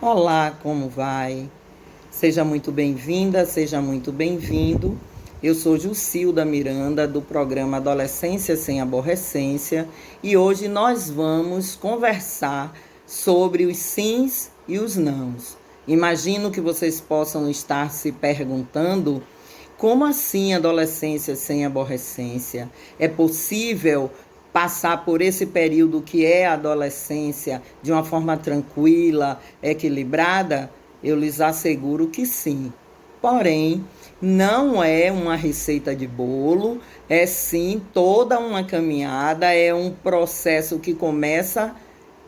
Olá, como vai? Seja muito bem-vinda, seja muito bem-vindo. Eu sou Jucilda Miranda, do programa Adolescência Sem Aborrecência, e hoje nós vamos conversar sobre os sims e os nãos. Imagino que vocês possam estar se perguntando: como assim adolescência sem aborrecência? É possível passar por esse período que é a adolescência de uma forma tranquila, equilibrada? Eu lhes asseguro que sim. Porém, não é uma receita de bolo, é sim toda uma caminhada, é um processo que começa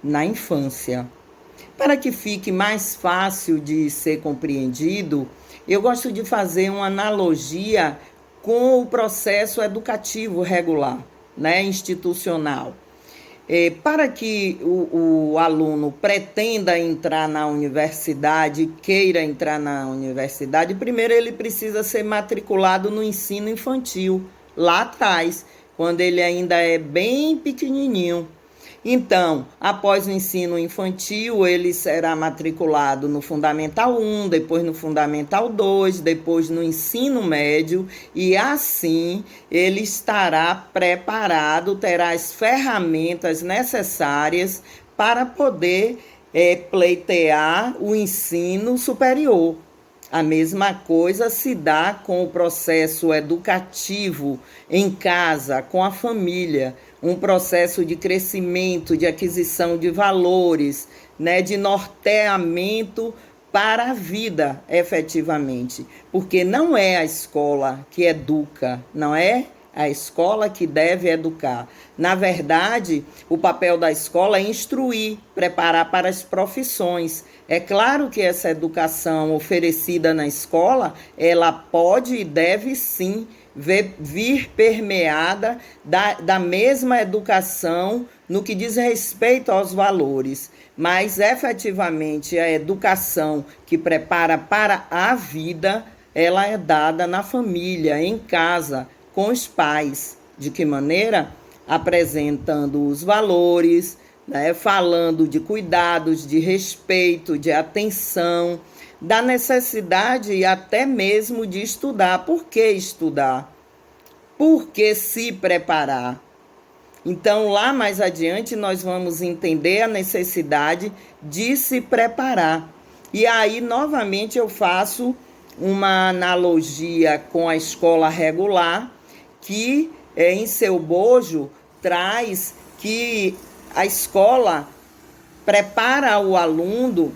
na infância. Para que fique mais fácil de ser compreendido, eu gosto de fazer uma analogia com o processo educativo regular, né, institucional. Para que o aluno pretenda entrar na universidade, queira entrar na universidade, primeiro ele precisa ser matriculado no ensino infantil, lá atrás, quando ele ainda é bem pequenininho. Então, após o ensino infantil, ele será matriculado no Fundamental 1, depois no Fundamental 2, depois no ensino médio, e assim ele estará preparado, terá as ferramentas necessárias para poder pleitear o ensino superior. A mesma coisa se dá com o processo educativo em casa, com a família, um processo de crescimento, de aquisição de valores, né, de norteamento para a vida, efetivamente. Porque não é a escola que educa, não é a escola que deve educar. Na verdade, o papel da escola é instruir, preparar para as profissões. É claro que essa educação oferecida na escola, ela pode e deve sim vir permeada da mesma educação no que diz respeito aos valores, mas efetivamente a educação que prepara para a vida, ela é dada na família, em casa, com os pais. De que maneira? Apresentando os valores, né? Falando de cuidados, de respeito, de atenção, da necessidade e até mesmo de estudar. Por que estudar? Por que se preparar? Então, lá mais adiante, nós vamos entender a necessidade de se preparar. E aí, novamente, eu faço uma analogia com a escola regular, que em seu bojo traz que a escola prepara o aluno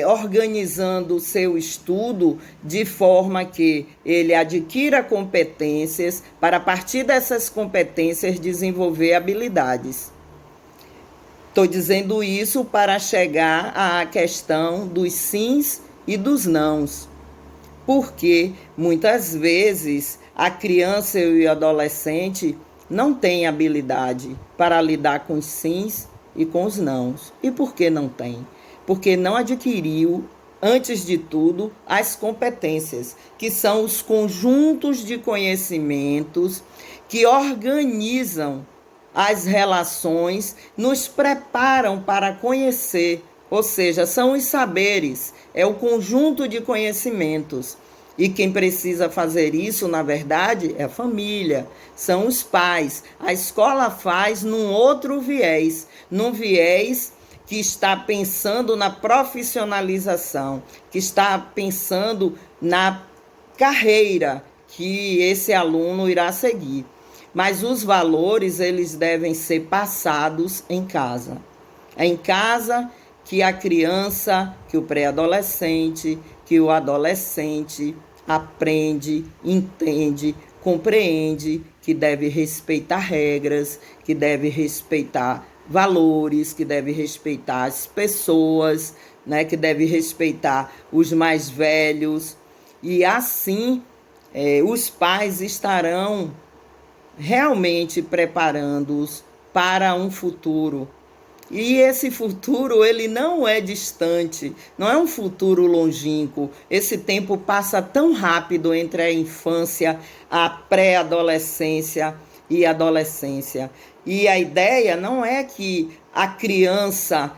organizando o seu estudo de forma que ele adquira competências para, a partir dessas competências, desenvolver habilidades. Estou dizendo isso para chegar à questão dos sims e dos nãos, porque muitas vezes a criança e o adolescente não têm habilidade para lidar com os sims e com os nãos. E por que não tem? Porque não adquiriu, antes de tudo, as competências, que são os conjuntos de conhecimentos que organizam as relações, nos preparam para conhecer, ou seja, são os saberes, é o conjunto de conhecimentos. E quem precisa fazer isso, na verdade, é a família, são os pais. A escola faz num outro viés, num viés que está pensando na profissionalização, que está pensando na carreira que esse aluno irá seguir. Mas os valores, eles devem ser passados em casa. É em casa que a criança, que o pré-adolescente, que o adolescente aprende, entende, compreende que deve respeitar regras, que deve respeitar valores, que deve respeitar as pessoas, né, que deve respeitar os mais velhos. E assim, os pais estarão realmente preparando-os para um futuro. E esse futuro, ele não é distante, não é um futuro longínquo. Esse tempo passa tão rápido entre a infância, a pré-adolescência e a adolescência. E a ideia não é que a criança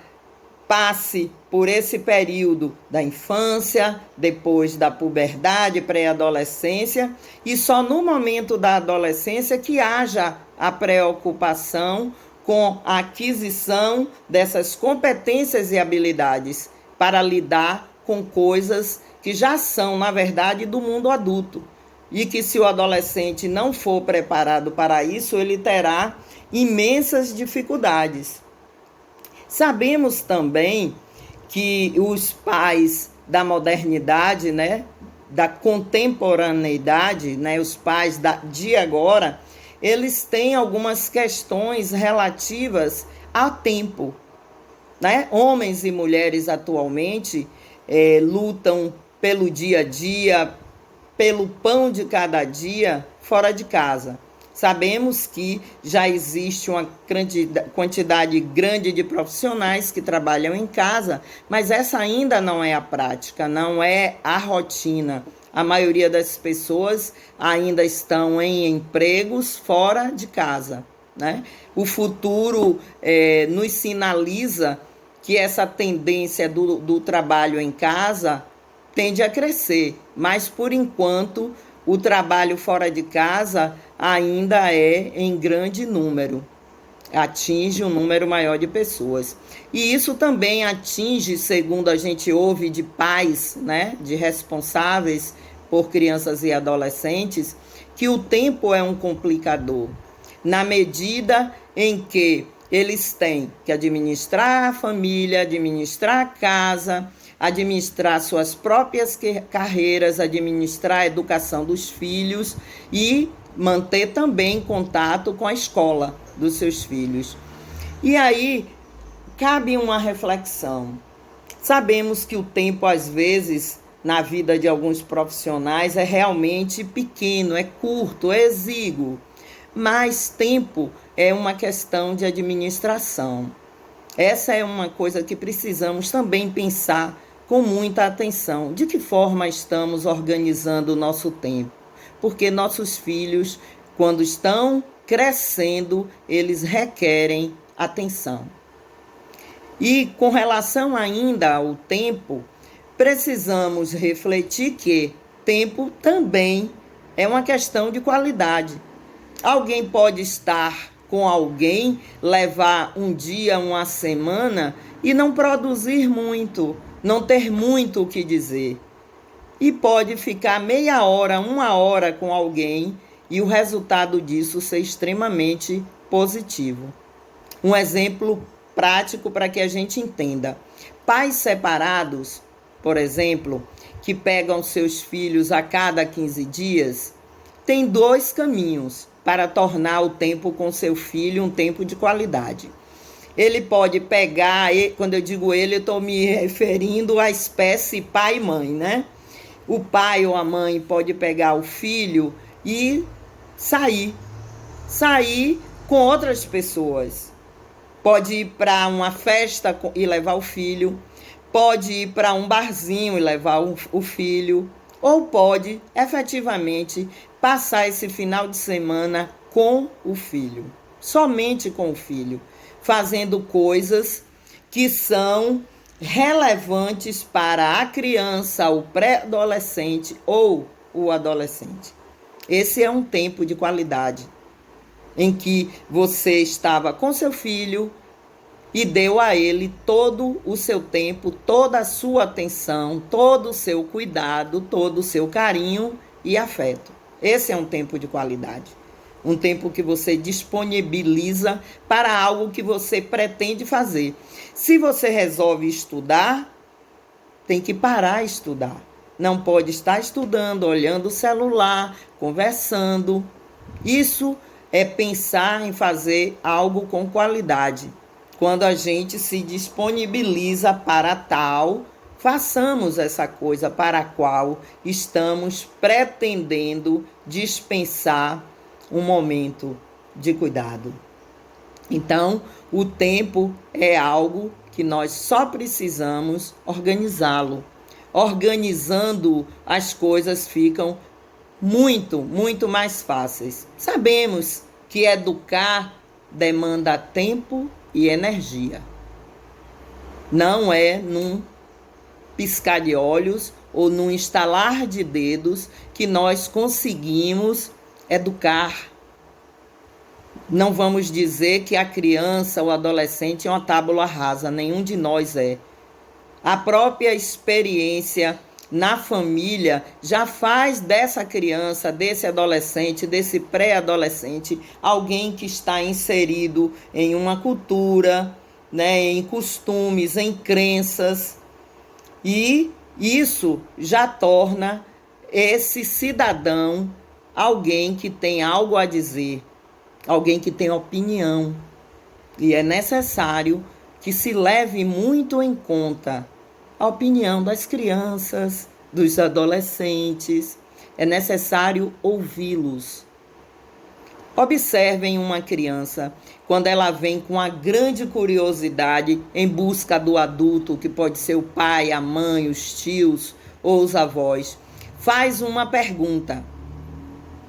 passe por esse período da infância, depois da puberdade, pré-adolescência, e só no momento da adolescência que haja a preocupação com a aquisição dessas competências e habilidades para lidar com coisas que já são, na verdade, do mundo adulto. E que, se o adolescente não for preparado para isso, ele terá imensas dificuldades. Sabemos também que os pais da modernidade, né, da contemporaneidade, né, os pais de agora, eles têm algumas questões relativas ao tempo, né? Homens e mulheres atualmente lutam pelo dia a dia, pelo pão de cada dia fora de casa. Sabemos que já existe uma quantidade grande de profissionais que trabalham em casa, mas essa ainda não é a prática, não é a rotina. A maioria das pessoas ainda estão em empregos fora de casa, né? O futuro nos sinaliza que essa tendência do trabalho em casa tende a crescer, mas, por enquanto, o trabalho fora de casa ainda é em grande número, atinge um número maior de pessoas. E isso também atinge, segundo a gente ouve de pais, né, de responsáveis por crianças e adolescentes, que o tempo é um complicador, na medida em que eles têm que administrar a família, administrar a casa, administrar suas próprias carreiras, administrar a educação dos filhos e manter também contato com a escola dos seus filhos. E aí, cabe uma reflexão. Sabemos que o tempo, às vezes, na vida de alguns profissionais, é realmente pequeno, é curto, é exíguo. Mas tempo é uma questão de administração. Essa é uma coisa que precisamos também pensar com muita atenção. De que forma estamos organizando o nosso tempo? Porque nossos filhos, quando estão crescendo, eles requerem atenção. E com relação ainda ao tempo, precisamos refletir que tempo também é uma questão de qualidade. Alguém pode estar com alguém, levar um dia, uma semana e não produzir muito, não ter muito o que dizer. E pode ficar meia hora, uma hora com alguém e o resultado disso ser extremamente positivo. Um exemplo prático para que a gente entenda. Pais separados, por exemplo, que pegam seus filhos a cada 15 dias, têm 2 caminhos para tornar o tempo com seu filho um tempo de qualidade. Ele pode pegar, quando eu digo ele, eu estou me referindo à espécie pai e mãe, né? O pai ou a mãe pode pegar o filho e sair com outras pessoas. Pode ir para uma festa e levar o filho, pode ir para um barzinho e levar o filho, ou pode efetivamente passar esse final de semana com o filho, somente com o filho, fazendo coisas que são relevantes para a criança, o pré-adolescente ou o adolescente. Esse é um tempo de qualidade em que você estava com seu filho e deu a ele todo o seu tempo, toda a sua atenção, todo o seu cuidado, todo o seu carinho e afeto. Esse é um tempo de qualidade. Um tempo que você disponibiliza para algo que você pretende fazer. Se você resolve estudar, tem que parar de estudar. Não pode estar estudando, olhando o celular, conversando. Isso é pensar em fazer algo com qualidade. Quando a gente se disponibiliza para tal, façamos essa coisa para a qual estamos pretendendo dispensar um momento de cuidado. Então, o tempo é algo que nós só precisamos organizá-lo. Organizando, as coisas ficam muito mais fáceis. Sabemos que educar demanda tempo e energia. Não é num piscar de olhos ou num estalar de dedos que nós conseguimos educar. Não vamos dizer que a criança ou adolescente é uma tábula rasa, nenhum de nós é. A própria experiência na família já faz dessa criança, desse adolescente, desse pré-adolescente, alguém que está inserido em uma cultura, né, em costumes, em crenças. E isso já torna esse cidadão alguém que tem algo a dizer, alguém que tem opinião. E é necessário que se leve muito em conta a opinião das crianças, dos adolescentes. É necessário ouvi-los. Observem uma criança quando ela vem com a grande curiosidade em busca do adulto, que pode ser o pai, a mãe, os tios ou os avós. Faz uma pergunta.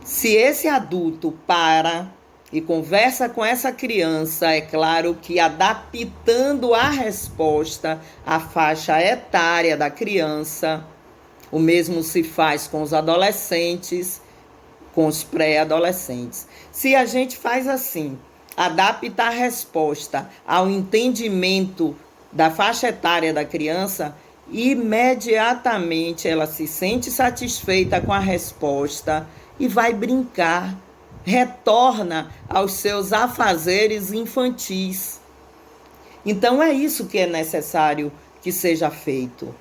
Se esse adulto para e conversa com essa criança, é claro que adaptando a resposta à faixa etária da criança, o mesmo se faz com os adolescentes, com os pré-adolescentes. Se a gente faz assim, adapta a resposta ao entendimento da faixa etária da criança, imediatamente ela se sente satisfeita com a resposta e vai brincar, retorna aos seus afazeres infantis. Então é isso que é necessário que seja feito.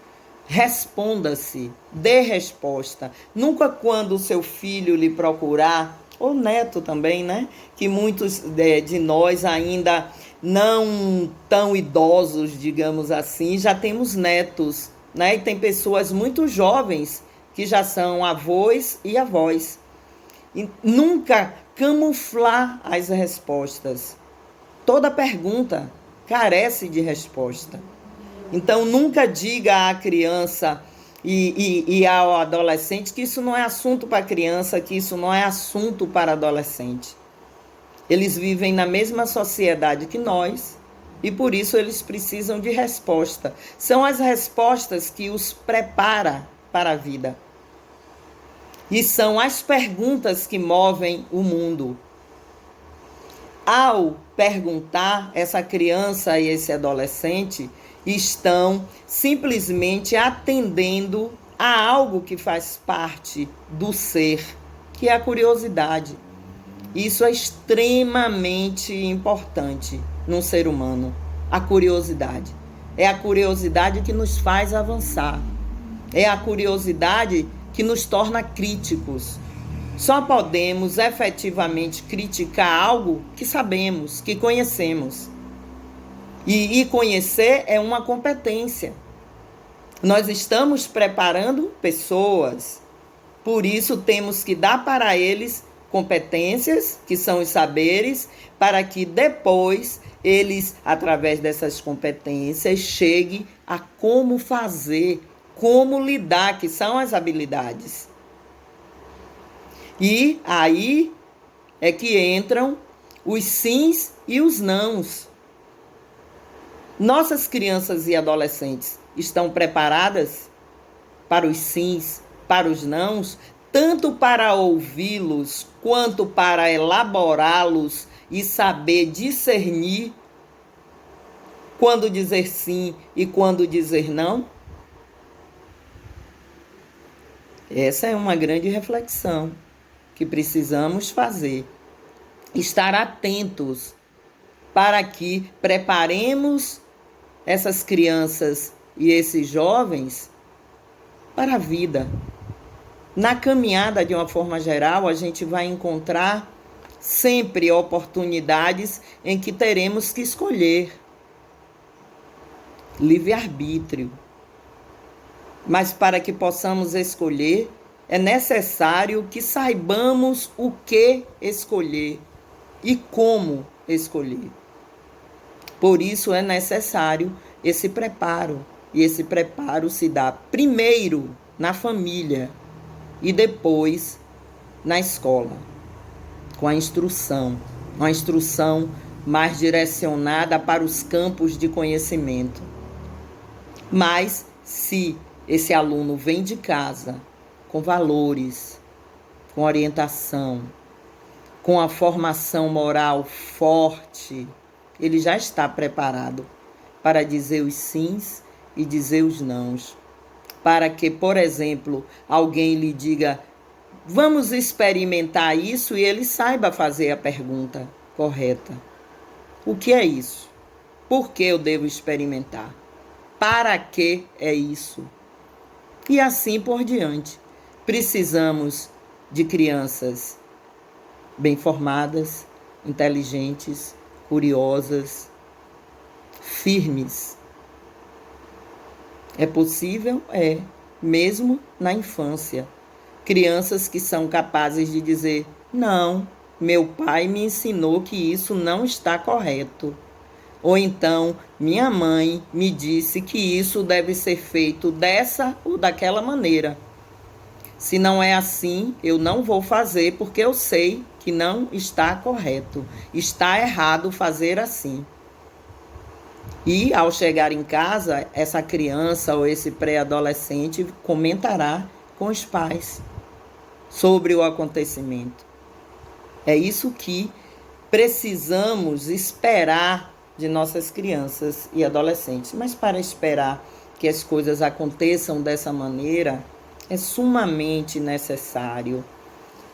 Responda-se, dê resposta. Nunca quando o seu filho lhe procurar, ou neto também, né? Que muitos de nós ainda não tão idosos, digamos assim, já temos netos, né? E tem pessoas muito jovens que já são avós e avós. E nunca camuflar as respostas. Toda pergunta carece de resposta. Então, nunca diga à criança e ao adolescente que isso não é assunto para criança, que isso não é assunto para adolescente. Eles vivem na mesma sociedade que nós e, por isso, eles precisam de resposta. São as respostas que os preparam para a vida. E são as perguntas que movem o mundo. Ao perguntar, essa criança e esse adolescente estão simplesmente atendendo a algo que faz parte do ser, que é a curiosidade. Isso é extremamente importante num ser humano, a curiosidade. É a curiosidade que nos faz avançar. É a curiosidade que nos torna críticos. Só podemos efetivamente criticar algo que sabemos, que conhecemos. E conhecer é uma competência. Nós estamos preparando pessoas. Por isso, temos que dar para eles competências, que são os saberes, para que depois eles, através dessas competências, cheguem a como fazer, como lidar, que são as habilidades. E aí é que entram os sims e os nãos. Nossas crianças e adolescentes estão preparadas para os sims, para os nãos, tanto para ouvi-los, quanto para elaborá-los e saber discernir quando dizer sim e quando dizer não? Essa é uma grande reflexão que precisamos fazer. Estar atentos para que preparemos essas crianças e esses jovens para a vida. Na caminhada, de uma forma geral, a gente vai encontrar sempre oportunidades em que teremos que escolher. Livre-arbítrio. Mas para que possamos escolher, é necessário que saibamos o que escolher e como escolher. Por isso é necessário esse preparo. E esse preparo se dá primeiro na família e depois na escola, com a instrução. Uma instrução mais direcionada para os campos de conhecimento. Mas se esse aluno vem de casa com valores, com orientação, com a formação moral forte, ele já está preparado para dizer os sims e dizer os nãos. Para que, por exemplo, alguém lhe diga, vamos experimentar isso, e ele saiba fazer a pergunta correta. O que é isso? Por que eu devo experimentar? Para que é isso? E assim por diante. Precisamos de crianças bem formadas, inteligentes, curiosas, firmes. É possível? É, mesmo na infância. Crianças que são capazes de dizer, não, meu pai me ensinou que isso não está correto. Ou então, minha mãe me disse que isso deve ser feito dessa ou daquela maneira. Se não é assim, eu não vou fazer porque eu sei que não está correto. Está errado fazer assim. E ao chegar em casa, essa criança ou esse pré-adolescente comentará com os pais sobre o acontecimento. É isso que precisamos esperar de nossas crianças e adolescentes. Mas para esperar que as coisas aconteçam dessa maneira, é sumamente necessário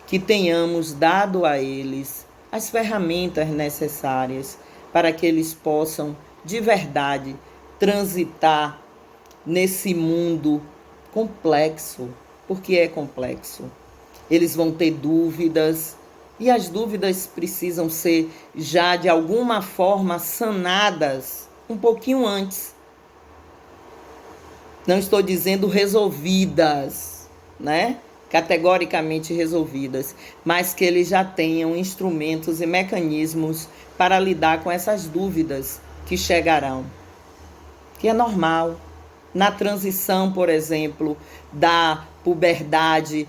que tenhamos dado a eles as ferramentas necessárias para que eles possam, de verdade, transitar nesse mundo complexo, porque é complexo. Eles vão ter dúvidas, e as dúvidas precisam ser já de alguma forma sanadas um pouquinho antes. Não estou dizendo resolvidas, né? Categoricamente resolvidas, mas que eles já tenham instrumentos e mecanismos para lidar com essas dúvidas que chegarão. Que é normal. Na transição, por exemplo, da puberdade,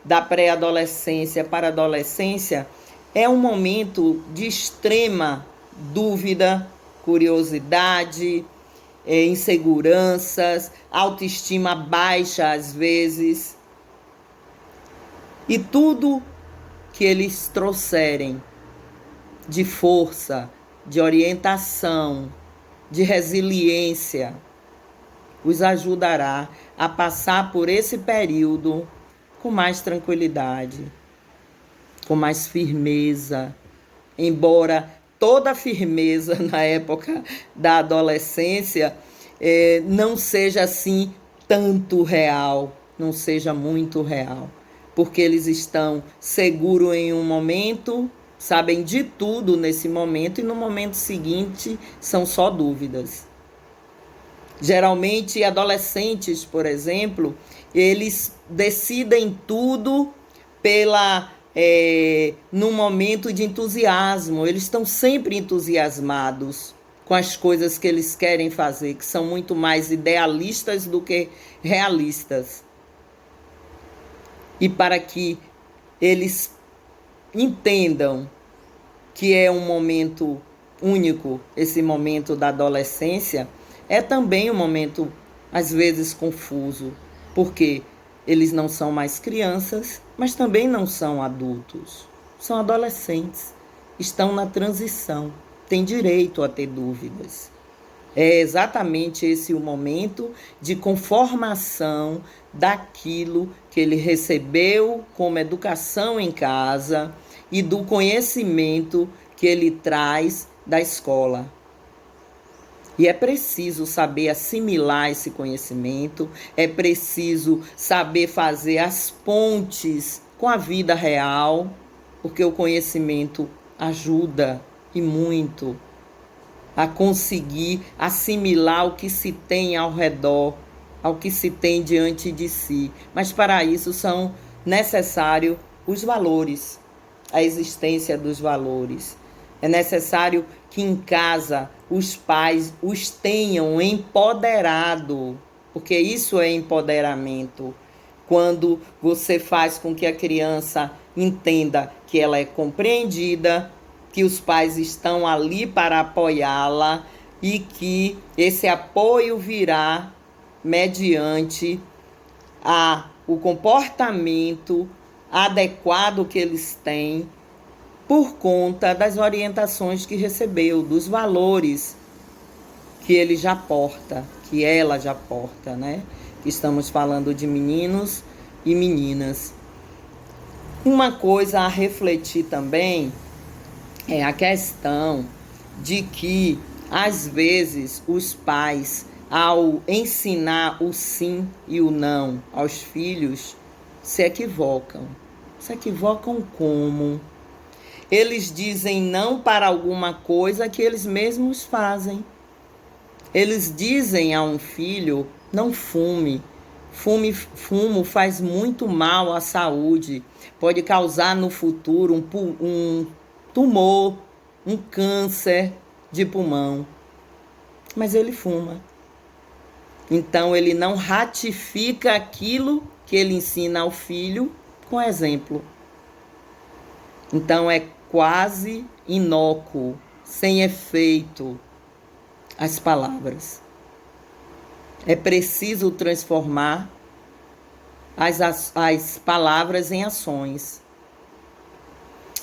da pré-adolescência para a adolescência, é um momento de extrema dúvida, curiosidade, inseguranças, autoestima baixa às vezes. E tudo que eles trouxerem de força, de orientação, de resiliência, os ajudará a passar por esse período com mais tranquilidade, com mais firmeza, embora toda a firmeza na época da adolescência não seja assim tanto real, não seja muito real, porque eles estão seguros em um momento, sabem de tudo nesse momento, e no momento seguinte são só dúvidas. Geralmente, adolescentes, por exemplo, eles decidem tudo num momento de entusiasmo. Eles estão sempre entusiasmados com as coisas que eles querem fazer, que são muito mais idealistas do que realistas. E para que eles entendam que é um momento único, esse momento da adolescência, é também um momento, às vezes, confuso, porque eles não são mais crianças, mas também não são adultos. São adolescentes, estão na transição, têm direito a ter dúvidas. É exatamente esse o momento de conformação daquilo que ele recebeu como educação em casa e do conhecimento que ele traz da escola. E é preciso saber assimilar esse conhecimento, é preciso saber fazer as pontes com a vida real, porque o conhecimento ajuda e muito a conseguir assimilar o que se tem ao redor, ao que se tem diante de si. Mas para isso são necessários os valores, a existência dos valores. É necessário que em casa os pais os tenham empoderado, porque isso é empoderamento. Quando você faz com que a criança entenda que ela é compreendida, que os pais estão ali para apoiá-la e que esse apoio virá mediante o comportamento adequado que eles têm por conta das orientações que recebeu, dos valores que ele já porta, que ela já porta, né? Estamos falando de meninos e meninas. Uma coisa a refletir também é a questão de que, às vezes, os pais, ao ensinar o sim e o não aos filhos, se equivocam. Se equivocam como? Eles dizem não para alguma coisa que eles mesmos fazem. Eles dizem a um filho, não fume. Fumo faz muito mal à saúde. Pode causar no futuro um tumor, um câncer de pulmão. Mas ele fuma. Então ele não ratifica aquilo que ele ensina ao filho com exemplo. Então é quase inócuo, sem efeito as palavras. É preciso transformar as palavras em ações.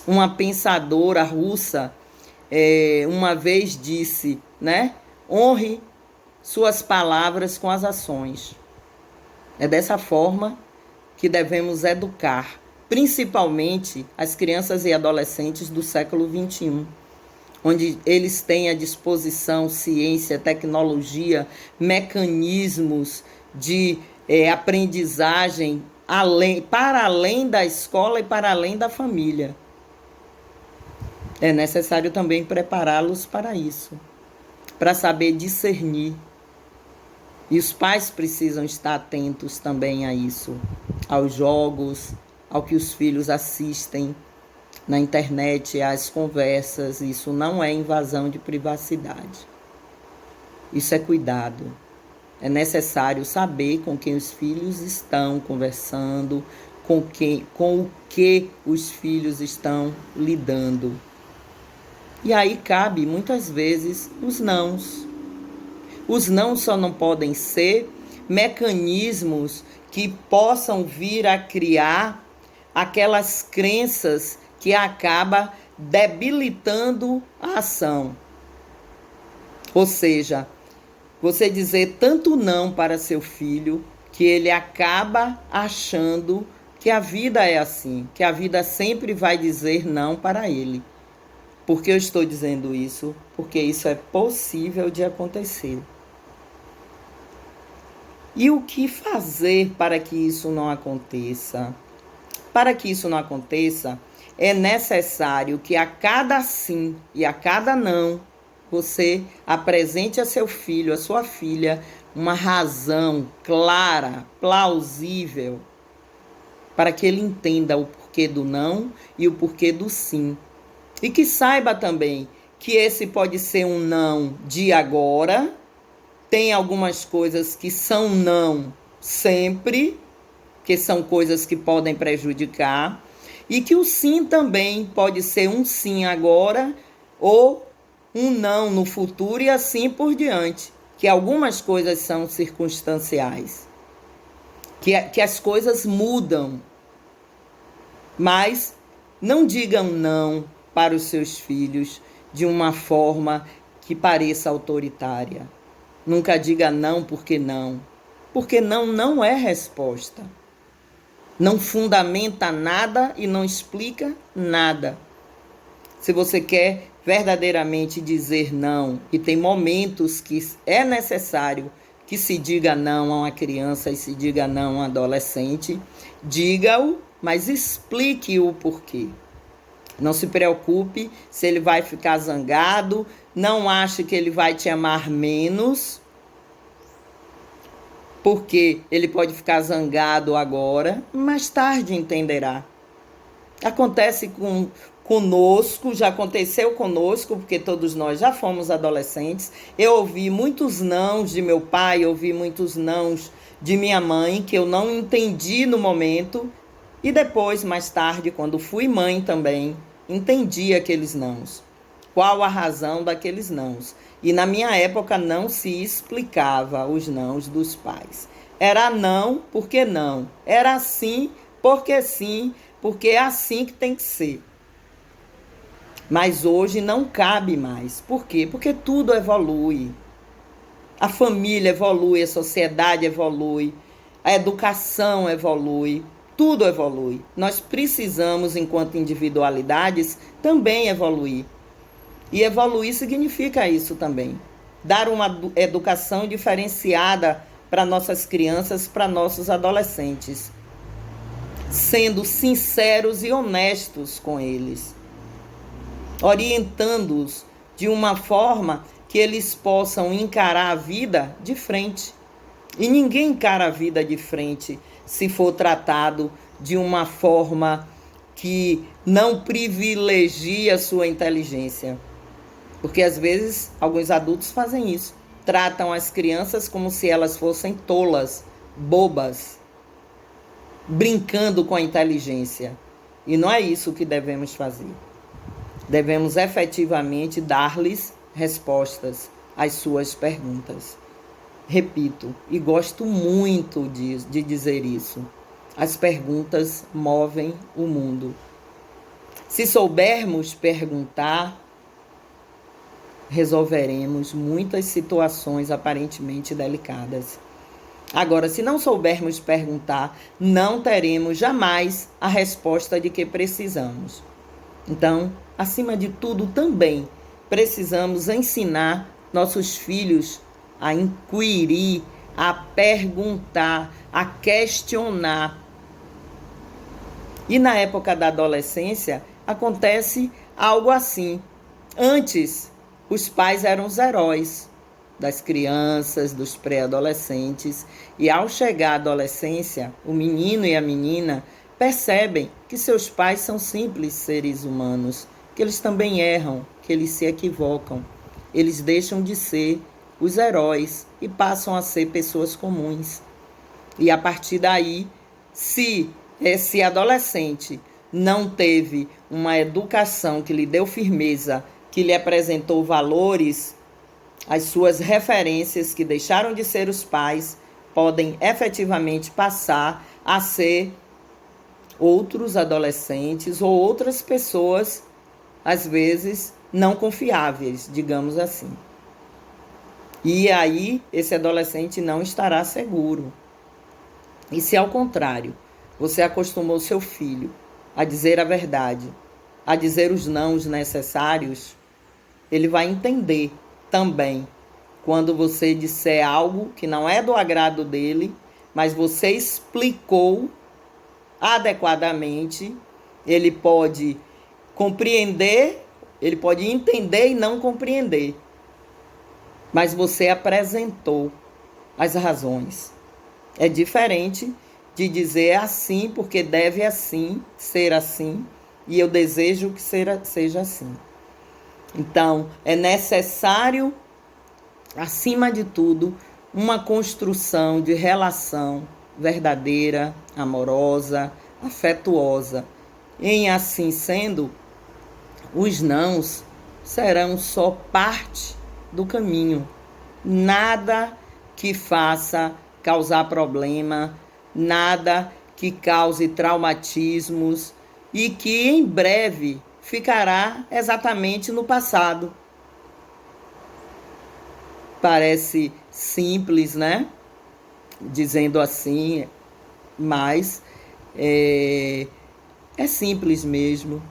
Uma pensadora russa uma vez disse, né? Honre suas palavras com as ações. É dessa forma que devemos educar, principalmente as crianças e adolescentes do século XXI, onde eles têm à disposição ciência, tecnologia, mecanismos de aprendizagem para além da escola e para além da família. É necessário também prepará-los para isso, para saber discernir. E os pais precisam estar atentos também a isso, aos jogos, ao que os filhos assistem na internet, às conversas. Isso não é invasão de privacidade. Isso é cuidado. É necessário saber com quem os filhos estão conversando, com o que os filhos estão lidando. E aí cabe, muitas vezes, os nãos. Os não só não podem ser mecanismos que possam vir a criar aquelas crenças que acaba debilitando a ação. Ou seja, você dizer tanto não para seu filho que ele acaba achando que a vida é assim, que a vida sempre vai dizer não para ele. Por que eu estou dizendo isso? Porque isso é possível de acontecer. E o que fazer para que isso não aconteça? Para que isso não aconteça, é necessário que a cada sim e a cada não, você apresente a seu filho, a sua filha, uma razão clara, plausível, para que ele entenda o porquê do não e o porquê do sim. E que saiba também que esse pode ser um não de agora. Tem algumas coisas que são não sempre, que são coisas que podem prejudicar. E que o sim também pode ser um sim agora ou um não no futuro e assim por diante. Que algumas coisas são circunstanciais. Que as coisas mudam. Mas não digam não para os seus filhos de uma forma que pareça autoritária. Nunca diga não porque não. Porque não é resposta. Não fundamenta nada e não explica nada. Se você quer verdadeiramente dizer não, e tem momentos que é necessário que se diga não a uma criança e se diga não a um adolescente, diga-o, mas explique o porquê. Não se preocupe se ele vai ficar zangado, não ache que ele vai te amar menos, porque ele pode ficar zangado agora, mais tarde entenderá. Acontece conosco, já aconteceu conosco, porque todos nós já fomos adolescentes. Eu ouvi muitos nãos de meu pai, ouvi muitos nãos de minha mãe, que eu não entendi no momento, e depois, mais tarde, quando fui mãe também, entendi aqueles nãos. qual a razão daqueles nãos. E na minha época não se explicava os nãos dos pais. Era não, porque não. Era sim, porque é assim que tem que ser. Mas hoje não cabe mais. Por quê? Porque tudo evolui. A família evolui, a sociedade evolui, a educação evolui, tudo evolui. Nós precisamos, enquanto individualidades, também evoluir. E evoluir significa isso também. Dar uma educação diferenciada para nossas crianças, para nossos adolescentes. Sendo sinceros e honestos com eles. Orientando-os de uma forma que eles possam encarar a vida de frente. E ninguém encara a vida de frente se for tratado de uma forma que não privilegia sua inteligência. Porque às vezes alguns adultos fazem isso. Tratam as crianças como se elas fossem tolas, bobas, brincando com a inteligência. E não é isso que devemos fazer. Devemos efetivamente dar-lhes respostas às suas perguntas. Repito, e gosto muito de dizer isso. As perguntas movem o mundo. Se soubermos perguntar, resolveremos muitas situações aparentemente delicadas. Agora, se não soubermos perguntar, não teremos jamais a resposta de que precisamos. Então, acima de tudo, também precisamos ensinar nossos filhos a inquirir, a perguntar, a questionar. E na época da adolescência, acontece algo assim. Antes, os pais eram os heróis das crianças, dos pré-adolescentes. E ao chegar à adolescência, o menino e a menina percebem que seus pais são simples seres humanos, que eles também erram, que eles se equivocam. Eles deixam de ser os heróis e passam a ser pessoas comuns. E a partir daí, se esse adolescente não teve uma educação que lhe deu firmeza, que lhe apresentou valores, as suas referências que deixaram de ser os pais podem efetivamente passar a ser outros adolescentes ou outras pessoas, às vezes, não confiáveis, digamos assim. E aí, esse adolescente não estará seguro. E se, ao contrário, você acostumou seu filho a dizer a verdade, a dizer os nãos necessários, ele vai entender também quando você disser algo que não é do agrado dele, mas você explicou adequadamente, ele pode compreender, ele pode entender e não compreender. Mas você apresentou as razões. É diferente de dizer assim, porque deve assim, ser assim, e eu desejo que seja assim. Então, é necessário, acima de tudo, uma construção de relação verdadeira, amorosa, afetuosa. Em assim sendo, os nãos serão só parte do caminho. Nada que faça causar problema, nada que cause traumatismos e que em breve ficará exatamente no passado. Parece simples, né? Dizendo assim, mas é simples mesmo.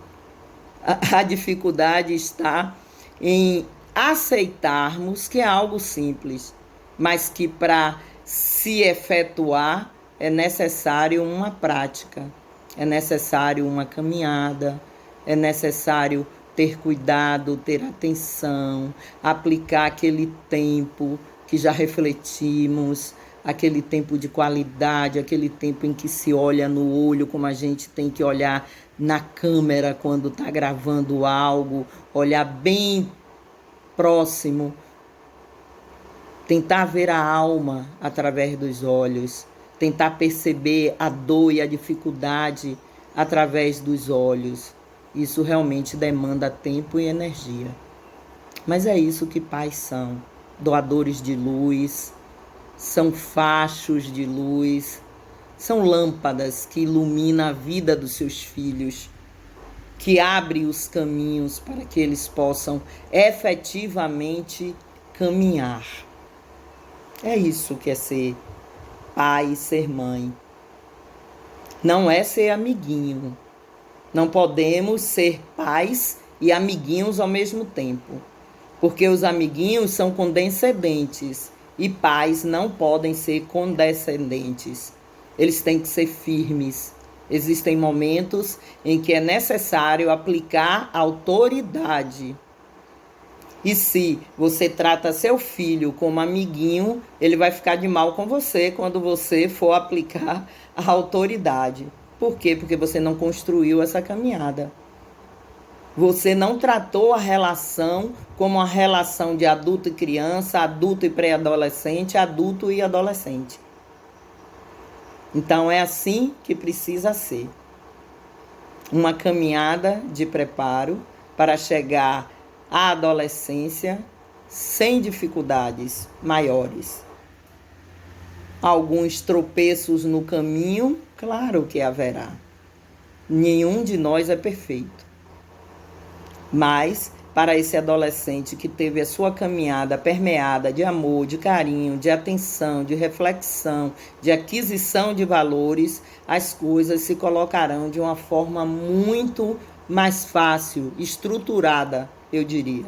A dificuldade está em aceitarmos que é algo simples, mas que para se efetuar é necessário uma prática, é necessário uma caminhada, é necessário ter cuidado, ter atenção, aplicar aquele tempo que já refletimos, aquele tempo de qualidade, aquele tempo em que se olha no olho como a gente tem que olhar na câmera quando está gravando algo, olhar bem próximo, tentar ver a alma através dos olhos, tentar perceber a dor e a dificuldade através dos olhos. Isso realmente demanda tempo e energia. Mas é isso que pais são: doadores de luz, são fachos de luz, são lâmpadas que iluminam a vida dos seus filhos, que abrem os caminhos para que eles possam efetivamente caminhar. É isso que é ser pai e ser mãe. Não é ser amiguinho. Não podemos ser pais e amiguinhos ao mesmo tempo, porque os amiguinhos são condescendentes e pais não podem ser condescendentes. Eles têm que ser firmes. Existem momentos em que é necessário aplicar autoridade. E se você trata seu filho como amiguinho, ele vai ficar de mal com você quando você for aplicar a autoridade. Por quê? Porque você não construiu essa caminhada. Você não tratou a relação como uma relação de adulto e criança, adulto e pré-adolescente, adulto e adolescente. Então é assim que precisa ser. Uma caminhada de preparo para chegar à adolescência sem dificuldades maiores. Alguns tropeços no caminho, claro que haverá. Nenhum de nós é perfeito. Mas, para esse adolescente que teve a sua caminhada permeada de amor, de carinho, de atenção, de reflexão, de aquisição de valores, as coisas se colocarão de uma forma muito mais fácil, estruturada, eu diria.